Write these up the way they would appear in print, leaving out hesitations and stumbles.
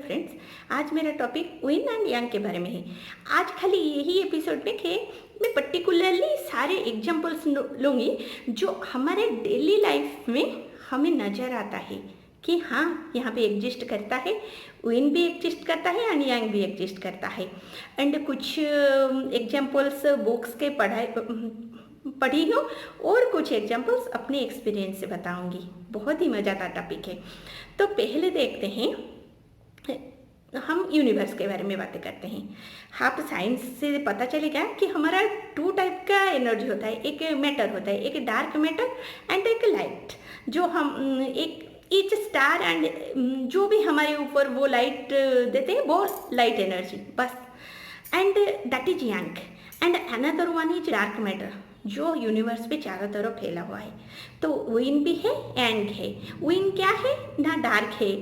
Friends, आज मेरा topic win and yang के बारे में है। आज खाली यही एपिसोड में कि मैं पर्टिकुलरली सारे एग्जांपल्स लूँगी जो हमारे डेली लाइफ में हमें नज़र आता है कि हाँ, यहाँ पे एग्जिस्ट करता है, विन भी एग्जिस्ट करता है एंड यांग भी एग्जिस्ट करता है। एंड कुछ एग्जांपल्स बुक्स के पढ़ी हूँ और कुछ एग्जांपल्स अपने एक्सपीरियंस से बताऊंगी। बहुत ही मज़ेदार टॉपिक है। तो पहले देखते हैं, हम यूनिवर्स के बारे में बातें करते हैं। आप साइंस से पता चलेगा कि हमारा 2 टाइप का एनर्जी होता है, एक मैटर होता है, एक डार्क मैटर एंड एक लाइट। जो हम एक ईच स्टार एंड जो भी हमारे ऊपर वो लाइट देते हैं वो लाइट एनर्जी बस, and that is Yang. And another one is dark matter जो यूनिवर्स पे चारों तरफ फैला हुआ है। तो विन भी है, यांग है। विन क्या है ना, डार्क है,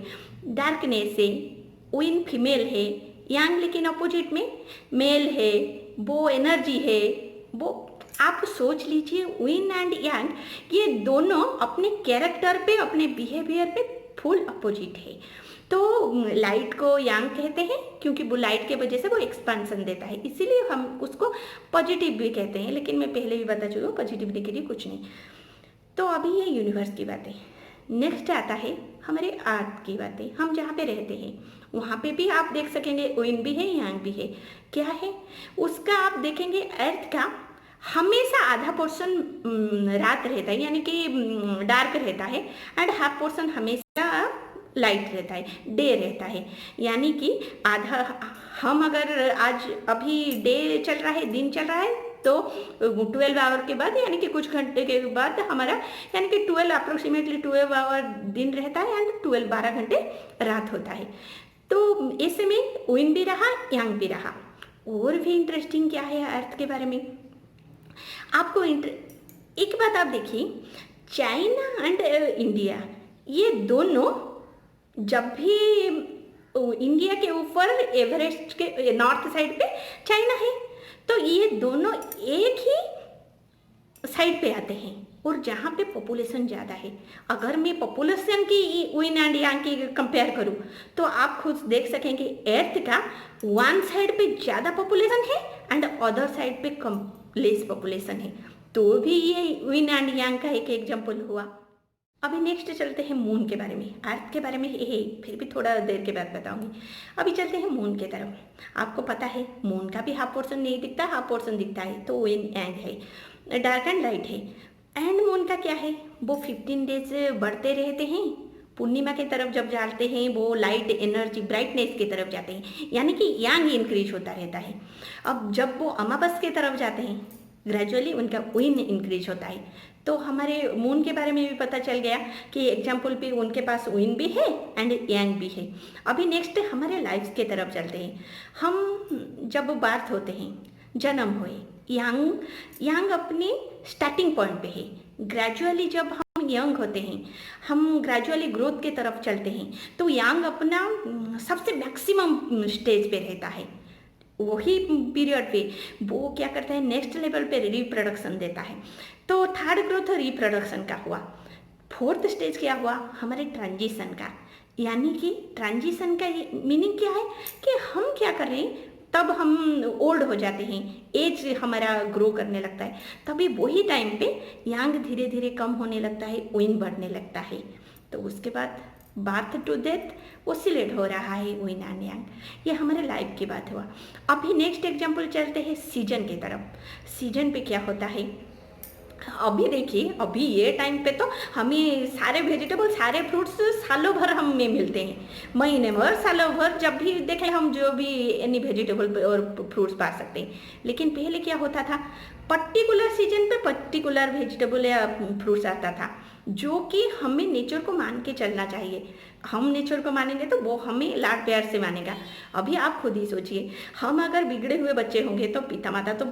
डार्कनेस है। विन फीमेल है, यांग लेकिन अपोजिट में मेल है, वो एनर्जी है। वो आप सोच लीजिए, विन एंड यांग ये दोनों अपने कैरेक्टर पे, अपने बिहेवियर पे फुल अपोजिट है। तो लाइट को यांग कहते हैं क्योंकि वो लाइट के वजह से वो एक्सपांसन देता है, इसीलिए हम उसको पॉजिटिव भी कहते हैं। लेकिन मैं पहले भी बता चुकी हूँ, पॉजिटिव नेगेटिव कुछ नहीं। तो अभी ये यूनिवर्स की बातें। नेक्स्ट आता है हमारे अर्थ की बातें। हम जहाँ पे रहते हैं वहाँ पे भी आप देख सकेंगे विन भी है, यांग भी है। क्या है उसका, आप देखेंगे अर्थ का हमेशा आधा पोर्शन रात रहता है, यानी कि डार्क रहता है, एंड हाफ पोर्शन हमेशा लाइट रहता है, डे रहता है। यानी कि आधा, हम अगर आज अभी डे चल रहा है, दिन चल रहा है, तो 12 आवर के बाद यानी कि कुछ घंटे के बाद हमारा, यानी कि 12 अप्रोक्सीमेटली 12 आवर दिन रहता है एंड 12 घंटे रात होता है। तो ऐसे में विन भी रहा, यांग भी रहा। और भी इंटरेस्टिंग क्या है अर्थ के बारे में आपको एक बात आप देखिए, चाइना एंड इंडिया ये दोनों, जब भी इंडिया के ऊपर एवरेस्ट के नॉर्थ साइड पे चाइना है, तो ये दोनों एक ही साइड पे आते हैं। और जहाँ पे पॉपुलेशन ज़्यादा है, अगर मैं पॉपुलेशन की विन एंड यांग की कंपेयर करूँ तो आप खुद देख सकेंगे अर्थ का वन साइड पे ज़्यादा पॉपुलेशन है एंड अदर साइड पे कम लेस पॉपुलेशन है। तो भी ये विन एंड यांग का एक एग्जाम्पल हुआ। अभी नेक्स्ट चलते हैं मून के बारे में। अर्थ के बारे में है, फिर भी थोड़ा देर के बाद बताऊंगी। अभी चलते हैं मून की तरफ। आपको पता है मून का भी हाफ पोर्शन नहीं दिखता, हाफ पोर्शन दिखता है, तो विन यांग है, डार्क एंड लाइट है। एंड मून का क्या है, वो 15 डेज बढ़ते रहते हैं। पूर्णिमा की तरफ जब जाते हैं वो लाइट एनर्जी ब्राइटनेस की तरफ जाते हैं, यानी कि यांग इंक्रीज होता रहता है। अब जब वो अमावस की तरफ जाते हैं ग्रेजुअली उनका विन इंक्रीज होता है। तो हमारे मून के बारे में भी पता चल गया कि एग्जाम्पल पे उनके पास विन भी है एंड यांग भी है। अभी नेक्स्ट हमारे लाइफ के तरफ चलते हैं। हम जब बार्थ होते हैं, जन्म हुए, यांग अपने स्टार्टिंग पॉइंट पे है। ग्रेजुअली जब हम यंग होते हैं, हम ग्रेजुअली ग्रोथ के तरफ चलते हैं, तो यांग अपना सबसे मैक्सिमम स्टेज पे रहता है। वही पीरियड पे वो क्या करता है, नेक्स्ट लेवल पे रिप्रोडक्शन देता है। तो थर्ड ग्रोथ रिप्रोडक्शन का हुआ। फोर्थ स्टेज क्या हुआ, हमारे ट्रांजिशन का। यानी कि ट्रांजिशन का मीनिंग क्या है कि हम क्या कर रहे हैं, तब हम ओल्ड हो जाते हैं, एज हमारा ग्रो करने लगता है। तभी वही टाइम पे यांग धीरे धीरे कम होने लगता है, विन बढ़ने लगता है। तो उसके बाद बर्थ टू डेथ ओसिलेट हो रहा है विन एंड यांग। ये हमारे लाइफ की बात हुआ। अभी नेक्स्ट एग्जांपल चलते हैं सीजन की तरफ। सीजन पे क्या होता है, अभी देखिए, अभी ये टाइम पे तो हमें सारे वेजिटेबल, सारे फ्रूट्स सालों भर हमें मिलते हैं, महीने भर, सालों भर, जब भी देखें हम जो भी एनी वेजिटेबल और फ्रूट्स पा सकते हैं। लेकिन पहले क्या होता था, पर्टिकुलर सीजन पे पर्टिकुलर वेजिटेबल या फ्रूट्स आता था, जो कि हमें नेचर को मान के चलना चाहिए। हम नेचर को मानेंगे तो वो हमें लाड प्यार से मानेगा। अभी आप खुद ही सोचिए, हम अगर बिगड़े हुए बच्चे होंगे तो पिता माता तो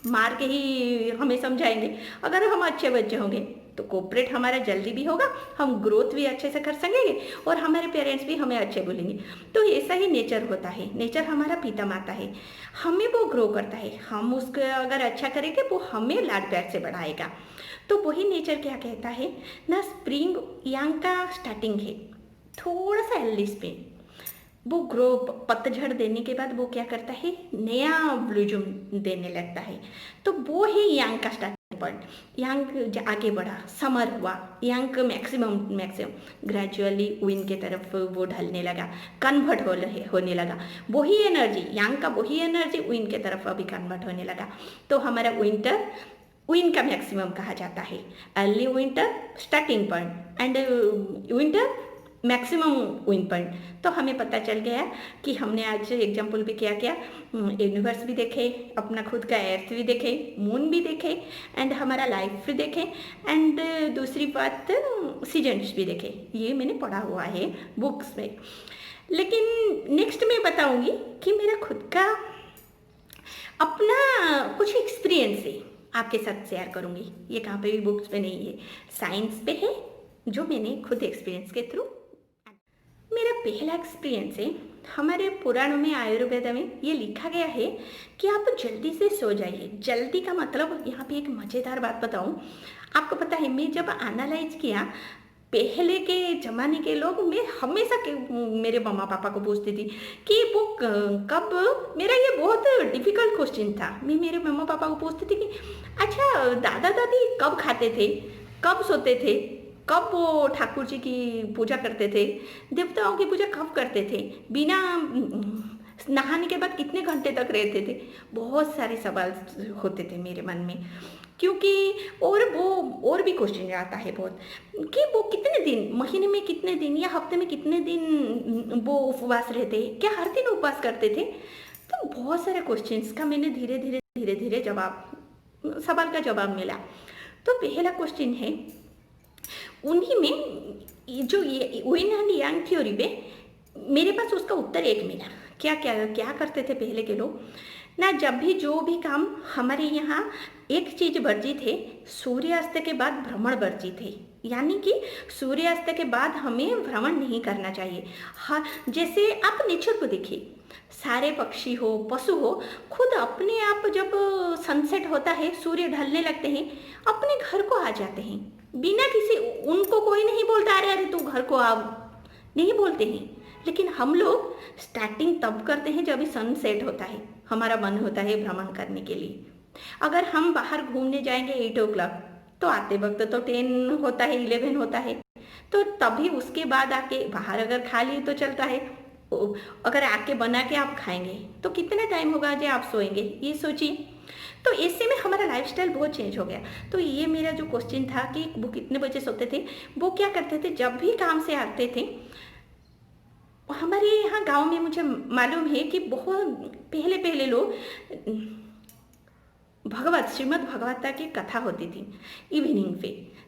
मार के ही हमें समझाएंगे। अगर हम अच्छे बच्चे होंगे तो कोऑपरेट हमारा जल्दी भी होगा, हम ग्रोथ भी अच्छे से कर सकेंगे और हमारे पेरेंट्स भी हमें अच्छे बोलेंगे। तो ऐसा ही नेचर होता है। नेचर हमारा पिता माता है, हमें वो ग्रो करता है। हम उसको अगर अच्छा करेंगे वो हमें लाड प्यार से बढ़ाएगा। तो वही नेचर क्या कहता है ना, स्प्रिंग यांग का स्टार्टिंग है, थोड़ा सा एलिस पे वो ग्रो पतझड़ देने के बाद वो क्या करता है, नया ब्लूजूम देने लगता है। तो वो है यांग का स्टार्टिंग पॉइंट। यांग आगे बढ़ा, समर हुआ, यांग मैक्सिमम ग्रेजुअली विन के तरफ वो ढलने लगा, कन्वर्ट होने लगा। वही एनर्जी, यांग का वही एनर्जी विन के तरफ अभी कन्वर्ट होने लगा। तो हमारा विन का मैक्सिमम कहा जाता है। Early winter starting point and winter maximum win point. तो हमें पता चल गया कि हमने आज एग्जाम्पल भी क्या किया, यूनिवर्स भी देखे, अपना खुद का अर्थ भी देखे, मून भी देखे एंड हमारा लाइफ भी देखे एंड दूसरी बात सीजन्स भी देखे। ये मैंने पढ़ा हुआ है बुक्स में। लेकिन नेक्स्ट मैं बताऊंगी कि मेरा खुद का अपना कुछ एक्सपीरियंस है, आपके साथ शेयर करूंगी। ये कहाँ पे भी बुक्स पे नहीं है, साइंस पे है, जो मैंने खुद एक्सपीरियंस के थ्रू। मेरा पहला एक्सपीरियंस है, हमारे पुराणों में, आयुर्वेद में ये लिखा गया है कि आप जल्दी से सो जाइए। जल्दी का मतलब, यहाँ पे एक मज़ेदार बात बताऊँ आपको। पता है, मैं जब एनालाइज किया, पहले के ज़माने के लोग, मैं हमेशा मेरे मम्मा पापा को पूछती थी कि वो कब, मेरा ये बहुत डिफ़िकल्ट क्वेश्चन था। मैं मेरे मम्मा पापा को पूछती थी कि अच्छा दादा दादी कब खाते थे, कब सोते थे, कब वो ठाकुर जी की पूजा करते थे, देवताओं की पूजा कब करते थे, बिना नहाने के बाद कितने घंटे तक रहते थे। बहुत सारे सवाल होते थे मेरे मन में, क्योंकि और भी क्वेश्चन आता है बहुत कि वो कितने दिन, महीने में कितने दिन या हफ्ते में कितने दिन वो उपवास रहते, क्या हर दिन उपवास करते थे। तो बहुत सारे क्वेश्चंस का मैंने धीरे धीरे सवाल का जवाब मिला। तो पहला क्वेश्चन है, उन्हीं में जो ये विन एंड यांग थ्योरी पे मेरे पास उसका उत्तर एक मिला। क्या करते थे पहले के लोग ना, जब भी जो भी काम, हमारे यहाँ एक चीज वर्जित है, सूर्यास्त के बाद भ्रमण वर्जित है। यानी कि सूर्यास्त के बाद हमें भ्रमण नहीं करना चाहिए। हाँ, जैसे आप नेचर को देखिए, सारे पक्षी हो, पशु हो, खुद अपने आप जब सनसेट होता है, सूर्य ढलने लगते हैं, अपने घर को आ जाते हैं बिना किसी, उनको कोई नहीं बोलता अरे अरे तू घर को आ, नहीं बोलते हैं। लेकिन हम लोग स्टार्टिंग तब करते हैं जब सनसेट होता है, हमारा मन होता है भ्रमण करने के लिए। अगर हम बाहर घूमने जाएंगे 8 o'clock, तो आते वक्त तो 10 होता है, 11 होता है, तो तभी उसके बाद आके बाहर अगर खा लिए तो चलता है, अगर आके बना के आप खाएंगे तो कितना टाइम होगा जो आप सोएंगे, ये सोचिए। तो ऐसे में हमारा लाइफस्टाइल बहुत चेंज हो गया। तो ये मेरा जो क्वेश्चन था कि वो कितने बजे सोते थे, वो क्या करते थे, जब भी काम से आते थे, हमारे यहाँ गांव में मुझे मालूम है कि बहुत पहले लोग श्रीमद् भगवता की कथा होती थी इवनिंग पे,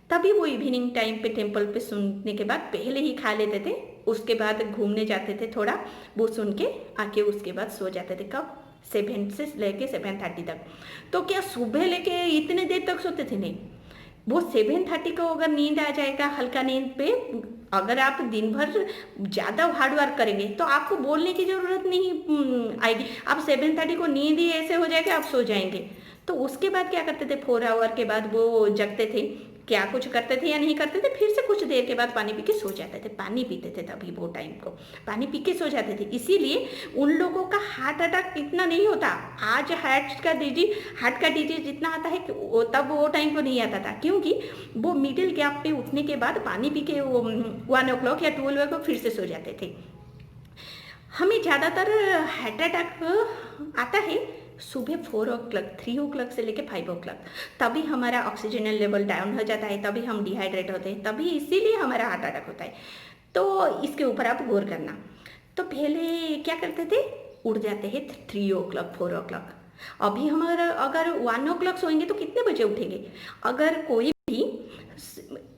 तभी वो इवनिंग टाइम पे टेम्पल पे सुनने के बाद पहले ही खा लेते थे, उसके बाद घूमने जाते थे थोड़ा, वो सुन के आके उसके बाद सो जाते थे। कब? 7 से लेके 7:30 तक। तो क्या सुबह लेके इतने देर तक सोते थे? नहीं, वो 7:30 को अगर नींद आ जाएगा, हल्का नींद पे, अगर आप दिन भर ज़्यादा हार्ड वर्क करेंगे तो आपको बोलने की ज़रूरत नहीं आएगी। आप 7:30 को नींद ही ऐसे हो जाएगा, आप सो जाएंगे। तो उसके बाद क्या करते थे, 4 आवर के बाद वो जगते थे, क्या कुछ करते थे या नहीं करते थे, फिर से कुछ देर के बाद पानी पी के सो जाते थे। पानी पीते थे तभी वो टाइम को, पानी पी के सो जाते थे। इसीलिए उन लोगों का हार्ट अटैक इतना नहीं होता। आज हार्ट का डिजीज जितना आता है तब वो टाइम को नहीं आता था, क्योंकि वो मिडिल गैप पे उठने के बाद पानी पी के 1 o'clock या 12 को फिर से सो जाते थे। हमें ज़्यादातर हार्ट अटैक आता है सुबह 4 o'clock, 3 o'clock से लेके 5 o'clock, तभी हमारा ऑक्सीजन लेवल डाउन हो जाता है, तभी हम डिहाइड्रेट होते हैं, तभी इसीलिए हमारा हार्ट अटैक होता है। तो इसके ऊपर आप गौर करना। तो पहले क्या करते थे, उठ जाते हैं 3 o'clock, 4 o'clock। अभी हमारा अगर 1 o'clock सोएंगे तो कितने बजे उठेंगे? अगर कोई भी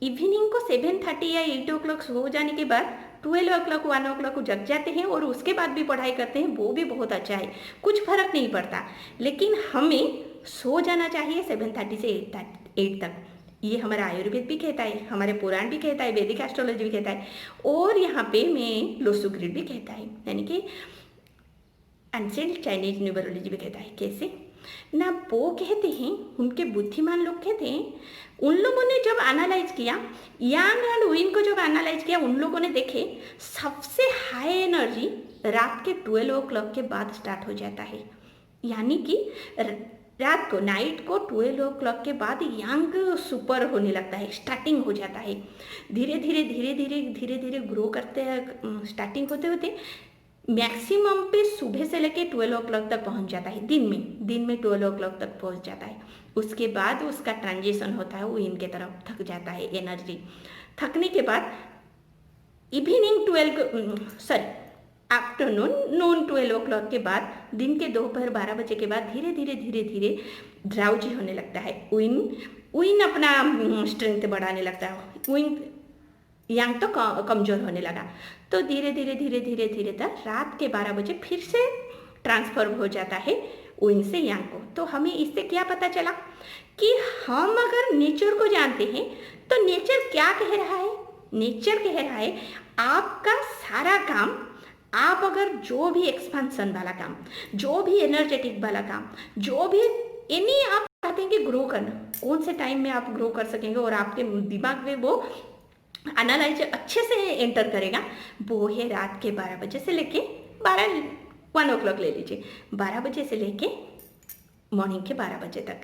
इवनिंग को 7:30 या 8 o'clock सो जाने के बाद 12 o'clock, 1 o'clock को जग जाते हैं और उसके बाद भी पढ़ाई करते हैं, वो भी बहुत अच्छा है, कुछ फर्क नहीं पड़ता। लेकिन हमें सो जाना चाहिए 7:30 से 8 तक। ये हमारा आयुर्वेद भी कहता है, हमारे पुराण भी कहता है, वैदिक एस्ट्रोलॉजी भी कहता है, और यहाँ पे मैं लोसुग्रीड भी कहता है, यानी कि एंशिएंट चाइनीज न्यूमरोलॉजी भी कहता है। कैसे? ना वो कहते हैं, उनके बुद्धिमान लोग कहते हैं, उन लोगों ने जब एनालाइज किया, यांग एंड विन को जब एनालाइज किया, उन लोगों ने देखे सबसे हाई एनर्जी रात के 12 o'clock के बाद स्टार्ट हो जाता है। यानी कि रात को, नाइट को 12 o'clock के बाद यांग सुपर होने लगता है, स्टार्टिंग हो जाता है। धीरे धीरे धीरे धीरे धीरे धीरे ग्रो करते हैं, स्टार्टिंग होते होते मैक्सिमम पे सुबह से लेके 12 o'clock तक पहुंच जाता है। दिन में 12 o'clock तक पहुंच जाता है। उसके बाद उसका ट्रांजिशन होता है, वो इनके तरफ थक जाता है एनर्जी। थकने के बाद आफ्टरनून नून 12 o'clock के बाद, दिन के दोपहर 12 बजे के बाद धीरे धीरे धीरे धीरे ड्राउजी होने लगता है। विन अपना स्ट्रेंथ बढ़ाने लगता है। विन यांग तो कमजोर होने लगा, तो धीरे धीरे धीरे धीरे धीरे तक रात के 12 बजे फिर से ट्रांसफर हो जाता है विन से यांग को। तो हमें इससे क्या पता चला कि हम अगर नेचर को जानते हैं तो नेचर क्या कह रहा है? नेचर कह रहा है आपका सारा काम, आप अगर जो भी एक्सपेंशन वाला काम, जो भी एनर्जेटिक वाला काम, जो भी आप चाहते हैं कि ग्रो करना, कौन से टाइम में आप ग्रो कर सकेंगे और आपके दिमाग में वो एनालाइज अच्छे से एंटर करेगा, वो है रात के 12 बजे से लेके 1 o'clock ले लीजिए, 12 बजे से लेके मॉर्निंग के 12 बजे तक।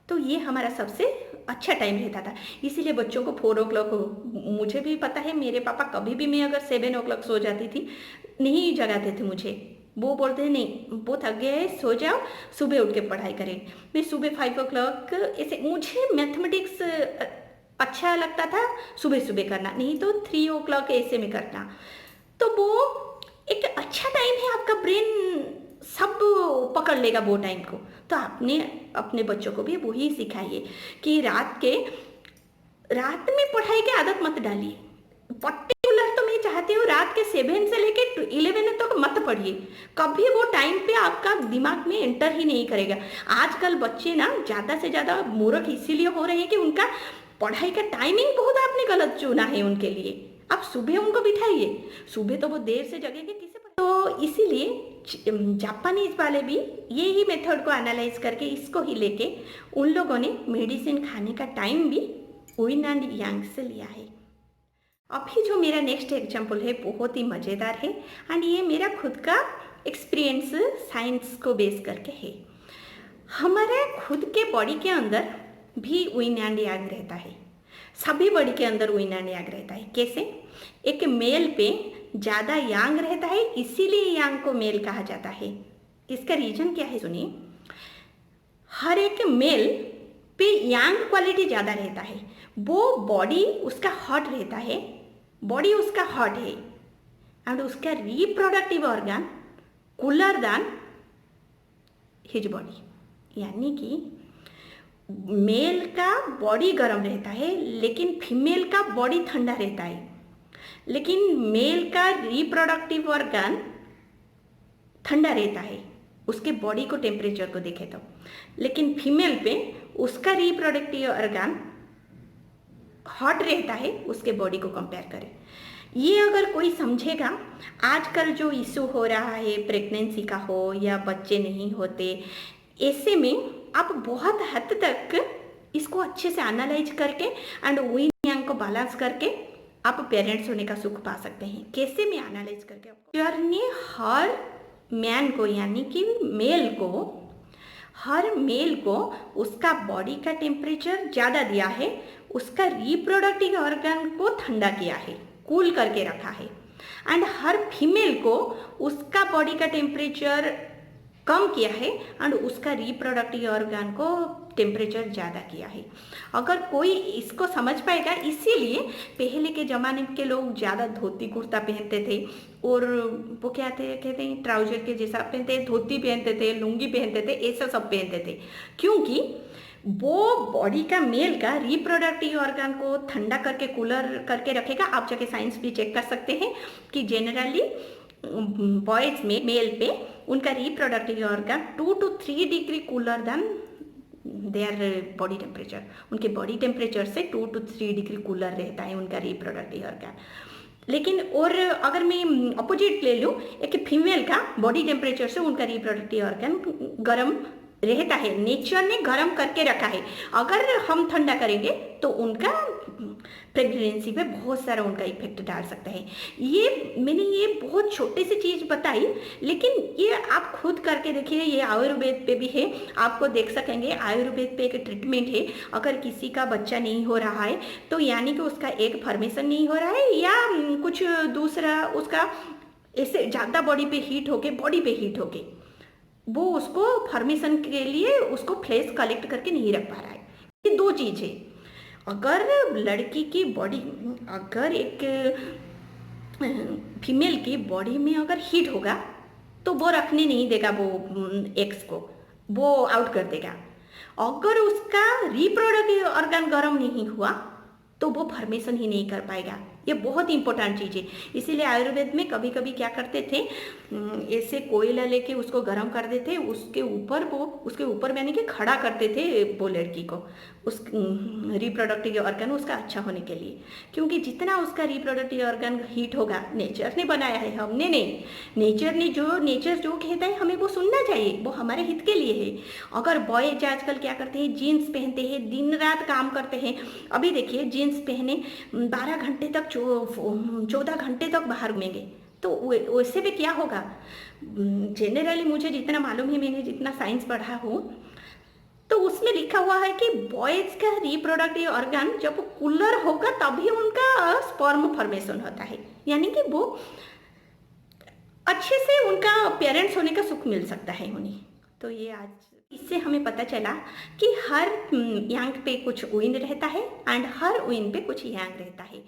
तो ये हमारा सबसे अच्छा टाइम रहता था। इसीलिए बच्चों को 4 o'clock, मुझे भी पता है, मेरे पापा कभी भी, मैं अगर 7 o'clock सो जाती थी, नहीं जगाते थे मुझे। वो बोलते हैं नहीं, वो थक गए हैं, सो जाओ, सुबह उठ के पढ़ाई करें। मैं सुबह 5 o'clock ऐसे, मुझे मैथमेटिक्स अच्छा लगता था सुबह सुबह करना, नहीं तो 3 o'clock ऐसे में करना। तो वो एक अच्छा टाइम है, आपका ब्रेन सब पकड़ लेगा वो टाइम को। तो आपने अपने बच्चों को भी वही सिखाइए कि रात में पढ़ाई की आदत मत डालिए। पर्टिकुलर तो मैं चाहती हूँ रात के 7 से लेके 11 तक मत पढ़िए, कभी वो टाइम पे आपका दिमाग में एंटर ही नहीं करेगा। आजकल बच्चे ना ज़्यादा से ज़्यादा मूर्ख इसीलिए हो रहे हैं कि उनका पढ़ाई का टाइमिंग बहुत आपने गलत चुना है उनके लिए। आप सुबह उनको बिठाइए, सुबह तो वो देर से जगेंगे, किसे पता। तो इसीलिए जापानीज वाले भी यही मेथड को एनालाइज करके, इसको ही लेके उन लोगों ने मेडिसिन खाने का टाइम भी विन एंड यांग से लिया है। अभी जो मेरा नेक्स्ट एग्जाम्पल है बहुत ही मज़ेदार है, एंड ये मेरा खुद का एक्सपीरियंस साइंस को बेस करके है। हमारे खुद के बॉडी के अंदर भी विन एंड यांग रहता है, सभी बॉडी के अंदर विन एंड यांग रहता है। कैसे? एक मेल पे ज़्यादा यांग रहता है, इसीलिए यांग को मेल कहा जाता है। इसका रीजन क्या है सुनिए। हर एक मेल पे यांग क्वालिटी ज़्यादा रहता है, वो बॉडी उसका हॉट रहता है, बॉडी उसका हॉट है, एंड उसका reproductive organ cooler than his body. यानी कि मेल का बॉडी गर्म रहता है, लेकिन फीमेल का बॉडी ठंडा रहता है। लेकिन मेल का रिप्रोडक्टिव ऑर्गन ठंडा रहता है, उसके बॉडी को टेम्परेचर को देखे तो। लेकिन फीमेल पे उसका रिप्रोडक्टिव ऑर्गन हॉट रहता है, उसके बॉडी को कंपेयर करें। ये अगर कोई समझेगा, आजकल जो इशू हो रहा है प्रेगनेंसी का हो या बच्चे नहीं होते, ऐसे में आप बहुत हद तक इसको अच्छे से एनालाइज करके एंड विन यांग को बैलेंस करके आप पेरेंट्स होने का सुख पा सकते हैं। कैसे मैं एनालाइज करके आपको, ईश्वर ने हर मैन को, यानी कि हर मेल को उसका बॉडी का टेम्परेचर ज़्यादा दिया है, उसका रिप्रोडक्टिव ऑर्गन को ठंडा किया है, कूल करके रखा है। एंड हर फीमेल को उसका बॉडी का टेम्परेचर कम किया है एंड उसका रिप्रोडक्टिव ऑर्गन को टेम्परेचर ज़्यादा किया है। अगर कोई इसको समझ पाएगा, इसीलिए पहले के ज़माने के लोग ज़्यादा धोती कुर्ता पहनते थे, और वो क्या कहते हैं ट्राउजर के जैसा पहनते, धोती पहनते थे, लुंगी पहनते थे, ऐसा सब पहनते थे, क्योंकि वो बॉडी का मेल का रिप्रोडक्टिव ऑर्गन को ठंडा करके कूलर करके रखेगा। आप जाके साइंस भी चेक कर सकते हैं कि जनरली बॉयज में, मेल पे उनका reproductive organ 2 to 3 degree cooler than their body temperature. उनके बॉडी टेम्परेचर से 2 to 3 डिग्री कूलर रहता है उनका रिप्रोडक्टिव ऑर्गन। लेकिन और अगर मैं अपोजिट ले लूँ, एक फीमेल का बॉडी टेम्परेचर से उनका रिप्रोडक्टिव ऑर्गन गर्म रहता है, नेचर ने गर्म करके रखा है। अगर हम ठंडा करेंगे तो उनका प्रेगनेंसी पे बहुत सारा उनका इफेक्ट डाल सकता है। मैंने ये बहुत छोटी सी चीज़ बताई, लेकिन ये आप खुद करके देखिए। ये आयुर्वेद पे भी है, आपको देख सकेंगे। आयुर्वेद पे एक ट्रीटमेंट है, अगर किसी का बच्चा नहीं हो रहा है तो यानी कि उसका एग फॉर्मेशन नहीं हो रहा है या कुछ दूसरा उसका ऐसे ज़्यादा बॉडी पे हीट होके वो उसको फॉर्मेशन के लिए उसको फ्लैश कलेक्ट करके नहीं रख पा रहा है। ये दो चीज़ है। अगर लड़की की बॉडी, अगर एक फीमेल की बॉडी में अगर हीट होगा तो वो रखने नहीं देगा, वो एग्स को वो आउट कर देगा। अगर उसका रिप्रोडक्टिव ऑर्गन गर्म नहीं हुआ तो वो फॉर्मेशन ही नहीं कर पाएगा। ये बहुत इंपॉर्टेंट चीज़ है। इसीलिए आयुर्वेद में कभी कभी क्या करते थे, ऐसे कोयला लेके उसको गर्म कर देते, उसके ऊपर यानी कि खड़ा करते थे वो लड़की को, उस रिप्रोडक्टिव ऑर्गन उसका अच्छा होने के लिए। क्योंकि जितना उसका रिप्रोडक्टिव ऑर्गन हीट होगा, नेचर ने बनाया है, हमने नहीं। नेचर जो कहता है हमें वो सुनना चाहिए, वो हमारे हित के लिए है। अगर बॉयज आजकल क्या करते हैं, जीन्स पहनते हैं, दिन रात काम करते हैं। अभी देखिए जीन्स पहने 12 घंटे तक 14 घंटे तक बाहर घूमेंगे तो वैसे भी क्या होगा। जनरली मुझे जितना मालूम है, मैंने जितना साइंस पढ़ा हूँ, तो उसमें लिखा हुआ है कि बॉयज का रिप्रोडक्टिव ऑर्गन जब कूलर होगा तभी उनका स्पर्म फॉर्मेशन होता है, यानी कि वो अच्छे से उनका पेरेंट्स होने का सुख मिल सकता है उन्हें। तो ये आज इससे हमें पता चला कि हर यांग पे कुछ ऊइन रहता है एंड हर ऊइन पे कुछ यांग रहता है।